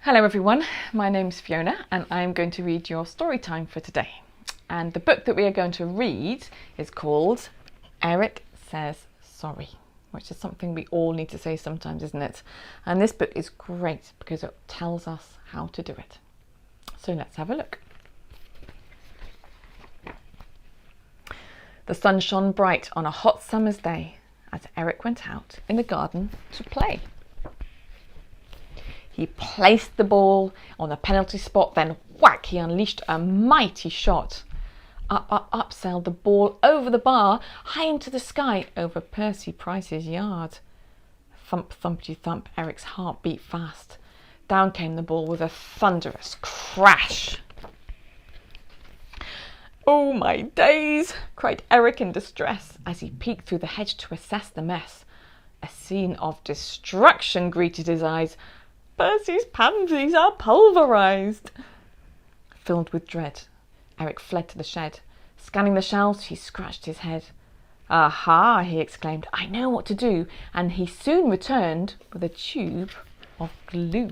Hello everyone, my name's Fiona and I'm going to read your story time for today. And the book that we are going to read is called Eric Says Sorry, which is something we all need to say sometimes, isn't it? And this book is great because it tells us how to do it. So let's have a look. The sun shone bright on a hot summer's day as Eric went out in the garden to play. He placed the ball on the penalty spot, then whack, he unleashed a mighty shot. Up, up, up sailed the ball over the bar, high into the sky, over Percy Price's yard. Thump, thumpty thump, Eric's heart beat fast. Down came the ball with a thunderous crash. "Oh my days," cried Eric in distress as he peeked through the hedge to assess the mess. A scene of destruction greeted his eyes. Percy's pansies are pulverised. Filled with dread, Eric fled to the shed. Scanning the shelves, he scratched his head. "Aha!" he exclaimed, "I know what to do," and he soon returned with a tube of glue.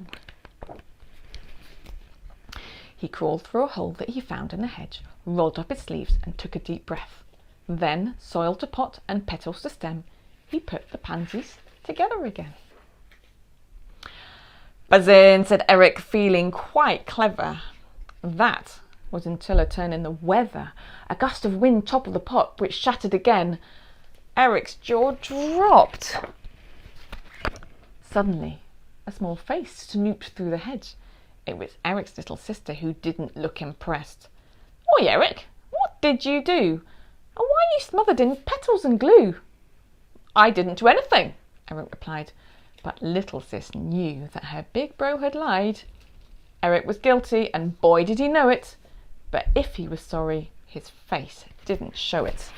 He crawled through a hole that he found in the hedge, rolled up his sleeves and took a deep breath. Then, soil to pot and petals to stem, he put the pansies together again. "Buzzin'," said Eric, feeling quite clever. That was until a turn in the weather. A gust of wind toppled the pot, which shattered again. Eric's jaw dropped. Suddenly, a small face snooped through the hedge. It was Eric's little sister, who didn't look impressed. "Why, Eric, what did you do? And why are you smothered in petals and glue?" "I didn't do anything," Eric replied. But little sis knew that her big bro had lied. Eric was guilty, and boy did he know it. But if he was sorry, his face didn't show it.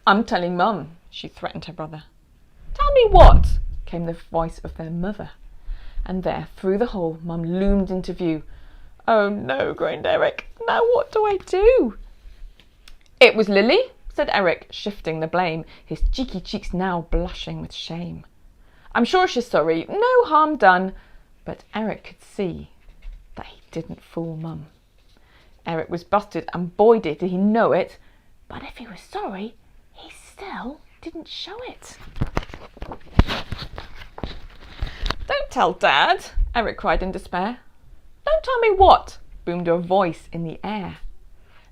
"I'm telling Mum," she threatened her brother. "Tell me what?" came the voice of their mother. And there, through the hole, Mum loomed into view. "Oh no," groaned Eric. "Now what do I do?" "It was Lily," said Eric, shifting the blame, his cheeky cheeks now blushing with shame. "I'm sure she's sorry, no harm done." But Eric could see that he didn't fool Mum. Eric was busted, and boy did he know it. But if he was sorry, he still didn't show it. "Don't tell Dad," Eric cried in despair. "Don't tell me what?" boomed a voice in the air.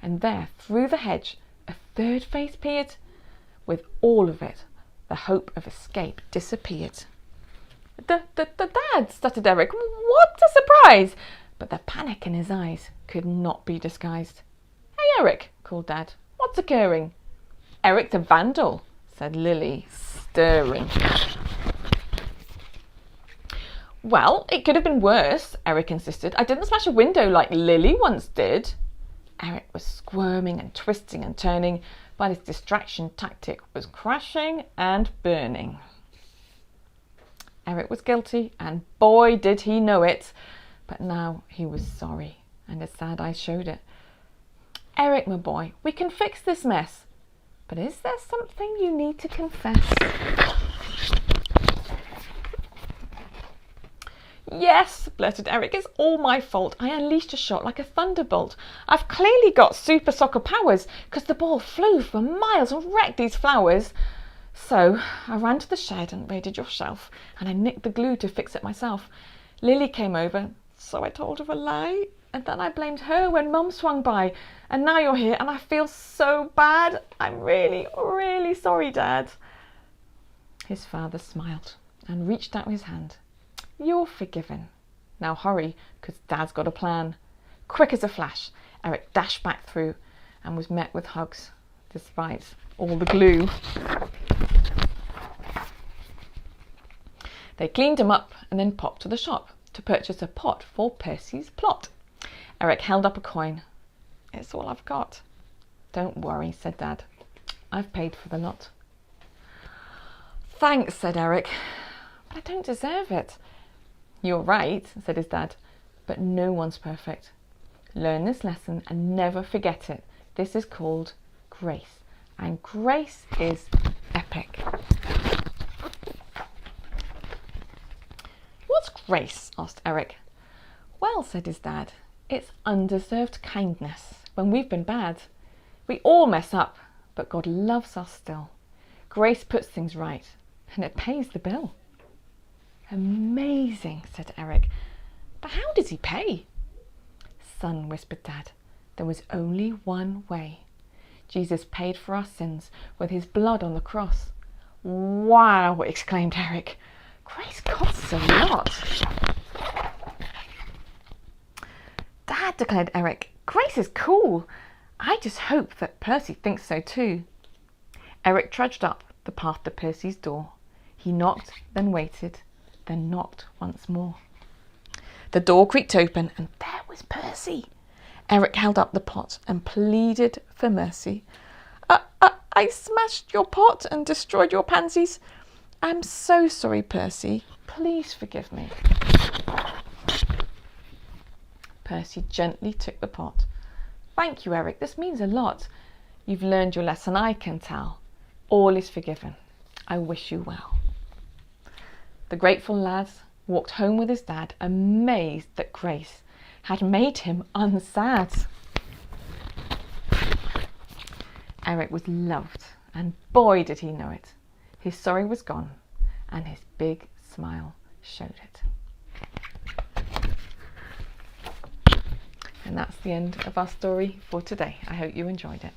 And there, through the hedge, a third face peered. With all of it, the hope of escape disappeared. Dad," stuttered Eric. "What a surprise!" But the panic in his eyes could not be disguised. "Hey, Eric," called Dad. "What's occurring?" "Eric the vandal," said Lily, stirring. "Well, it could have been worse," Eric insisted. "I didn't smash a window like Lily once did." Eric was squirming and twisting and turning, but his distraction tactic was crashing and burning. Eric was guilty, and boy did he know it. But now he was sorry, and his sad eyes showed it. "Eric, my boy, we can fix this mess. But is there something you need to confess?" "Yes," blurted Eric, "it's all my fault. I unleashed a shot like a thunderbolt. I've clearly got super soccer powers, 'cause the ball flew for miles and wrecked these flowers. So I ran to the shed and raided your shelf, and I nicked the glue to fix it myself. Lily came over, so I told her a lie, and then I blamed her when Mum swung by. And now you're here, and I feel so bad. I'm really, really sorry, Dad." His father smiled and reached out his hand. "You're forgiven. Now hurry, 'cause Dad's got a plan." Quick as a flash, Eric dashed back through and was met with hugs, despite all the glue. They cleaned him up and then popped to the shop to purchase a pot for Percy's plot. Eric held up a coin. "It's all I've got." "Don't worry," said Dad. "I've paid for the lot." "Thanks," said Eric, "but I don't deserve it." "You're right," said his dad, "but no one's perfect. Learn this lesson and never forget it. This is called grace, and grace is epic. What's grace? Asked Eric. Well, said his dad, it's undeserved kindness when we've been bad. We all mess up, but God loves us still. Grace puts things right, and it pays the bill. Amazing, said Eric. But how does he pay? Son, whispered Dad, there was only one way. Jesus paid for our sins with his blood on the cross. Wow, exclaimed Eric. Grace costs a lot. Dad, declared Eric, grace is cool. I just hope that Percy thinks so too. Eric trudged up the path to Percy's door. He knocked, then waited, then knocked once more. The door creaked open, and there was Percy. Eric held up the pot and pleaded for mercy. I smashed your pot and destroyed your pansies. I'm so sorry, Percy. Please forgive me. Percy gently took the pot. Thank you, Eric. This means a lot. You've learned your lesson, I can tell. All is forgiven. I wish you well. The grateful lad walked home with his dad, amazed that grace had made him unsad. Eric was loved, and boy did he know it. His sorry was gone, and his big smile showed it. And that's the end of our story for today. I hope you enjoyed it.